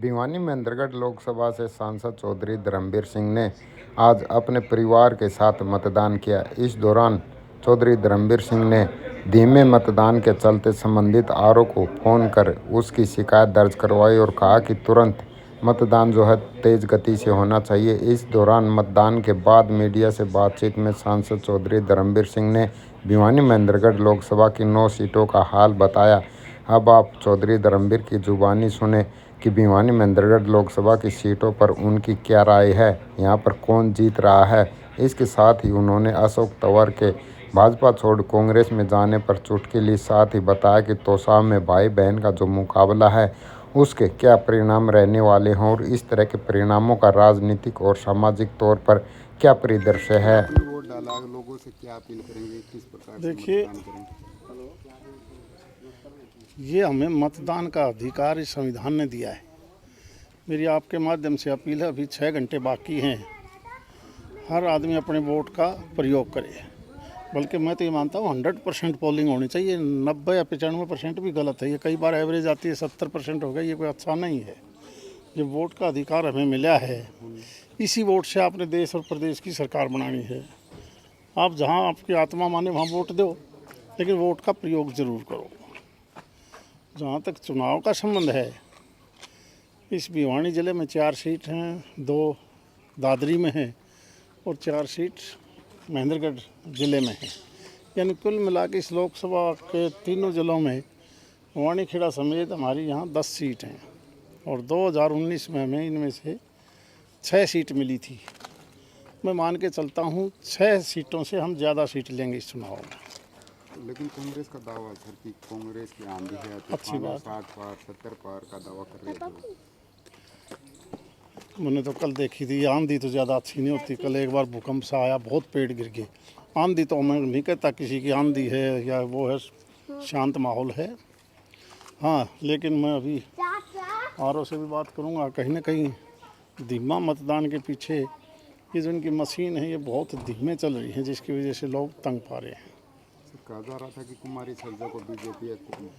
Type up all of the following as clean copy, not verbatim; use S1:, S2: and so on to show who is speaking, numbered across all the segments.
S1: भिवानी महेंद्रगढ़ लोकसभा से सांसद चौधरी धर्मवीर सिंह ने आज अपने परिवार के साथ मतदान किया। इस दौरान चौधरी धर्मवीर सिंह ने धीमे मतदान के चलते संबंधित आरओ को फोन कर उसकी शिकायत दर्ज करवाई और कहा कि तुरंत मतदान जो है तेज गति से होना चाहिए। इस दौरान मतदान के बाद मीडिया से बातचीत में सांसद चौधरी धर्मवीर सिंह ने भिवानी महेंद्रगढ़ लोकसभा की 9 सीटों का हाल बताया। अब आप चौधरी धर्मवीर की जुबानी सुने कि भिवानी महेंद्रगढ़ लोकसभा की सीटों पर उनकी क्या राय है, यहां पर कौन जीत रहा है। इसके साथ ही उन्होंने अशोक तंवर के भाजपा छोड़ कांग्रेस में जाने पर चुटकी ली। साथ ही बताया कि तोशाम में भाई बहन का जो मुकाबला है उसके क्या परिणाम रहने वाले हैं और इस तरह के परिणामों का राजनीतिक और सामाजिक तौर पर क्या परिदृश्य है।
S2: वोट डाला, लोगों से क्या अपील करेंगे, किस प्रकार से
S3: देखिए,
S2: मतदान करेंगे?
S3: ये हमें मतदान का अधिकार इस संविधान ने दिया है। मेरी आपके माध्यम से अपील है, अभी 6 घंटे बाकी हैं, हर आदमी अपने वोट का प्रयोग करे। बल्कि मैं तो ये मानता हूँ 100% पोलिंग होनी चाहिए। 90 या 95% भी गलत है। ये कई बार एवरेज आती है 70% हो गई, ये कोई अच्छा नहीं है। जो वोट का अधिकार हमें मिला है, इसी वोट से आपने देश और प्रदेश की सरकार बनानी है। आप जहाँ आपकी आत्मा माने वहाँ वोट दो, लेकिन वोट का प्रयोग ज़रूर करो। जहाँ तक चुनाव का संबंध है, इस भिवानी ज़िले में 4 सीट हैं, 2 दादरी में हैं और 4 सीट महेंद्रगढ़ ज़िले में है। यानी कुल मिला के इस लोकसभा के तीनों ज़िलों में वाणी खेड़ा समेत हमारी यहाँ 10 सीट हैं और 2019 में हमें इनमें से 6 सीट मिली थी। मैं मान के चलता हूँ 6 सीटों से हम ज़्यादा सीट लेंगे इस चुनाव में।
S2: लेकिन कांग्रेस का दावा सर कि कांग्रेस की आंधी है, तो
S3: अच्छी बात।
S2: 60 पार 70 पार का दावा कर रहे थे।
S3: मैंने तो कल देखी थी, आंधी तो ज़्यादा अच्छी नहीं होती। कल एक बार भूकंप सा आया, बहुत पेड़ गिर गए। आंधी तो मैं नहीं कहता किसी की आंधी है या वो है, शांत माहौल है। हाँ, लेकिन मैं अभी आरओ से भी बात करूँगा। कहीं ना कहीं धीमा मतदान के पीछे ये जो इनकी मशीन है, ये बहुत धीमे चल रही है, जिसकी वजह से लोग तंग पा रहे हैं।
S2: कहा जा रहा था कि कुमारी सैलजा को बीजेपी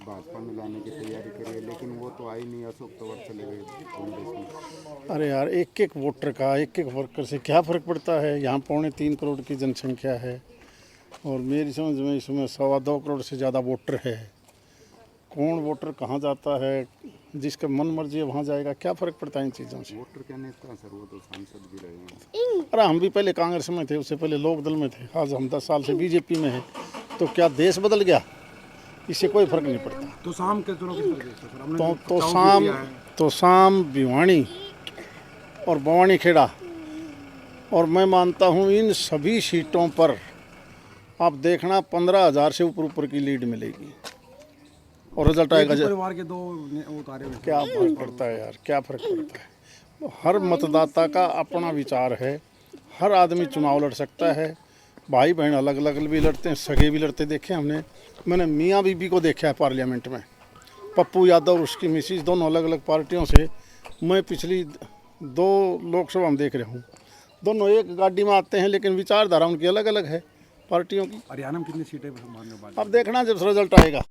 S2: भाजपा में लाने की तैयारी करी है, लेकिन वो तो आई नहीं, अशोक तंवर चले गए कांग्रेस में।
S3: अरे यार, एक एक वोटर का, एक एक वर्कर से क्या फ़र्क पड़ता है। यहाँ 3.25 करोड़ की जनसंख्या है और मेरी समझ में इसमें 2.25 करोड़ से ज़्यादा वोटर है। कौन वोटर कहाँ जाता है, जिसका मन मर्जी है वहाँ जाएगा, क्या फ़र्क पड़ता है इन चीज़ों से।
S2: वोटर क्या नेता सर, वो तो सांसद भी रहे हैं।
S3: अरे हम भी पहले कांग्रेस में थे, उससे पहले लोकदल में थे, आज हम 10 साल से बीजेपी में हैं। तो क्या देश बदल गया? इससे कोई फर्क नहीं पड़ता।
S2: तो शाम के चुनाव किस तरह से सर? हमने
S3: तो शाम भिवानी और बवानी खेड़ा, और मैं मानता हूँ इन सभी सीटों पर आप देखना 15,000 से ऊपर की लीड मिलेगी और रिजल्ट आएगा।
S2: परिवार के 2 उतारे हुए।
S3: क्या फर्क पड़ता है यार, क्या फ़र्क पड़ता है। हर मतदाता का अपना विचार है। हर आदमी चुनाव लड़ सकता है। भाई बहन अलग अलग भी लड़ते हैं, सगे भी लड़ते देखे हमने। मैंने मियाँ बीबी को देखा है पार्लियामेंट में, पप्पू यादव और उसकी मिसिस, दोनों अलग अलग पार्टियों से मैं पिछली 2 लोकसभा में देख रहा हूँ। दोनों एक गाड़ी में आते हैं, लेकिन विचारधारा उनकी अलग अलग है पार्टियों की।
S2: हरियाणा में कितनी सीटें?
S3: अब देखना जब रिजल्ट आएगा।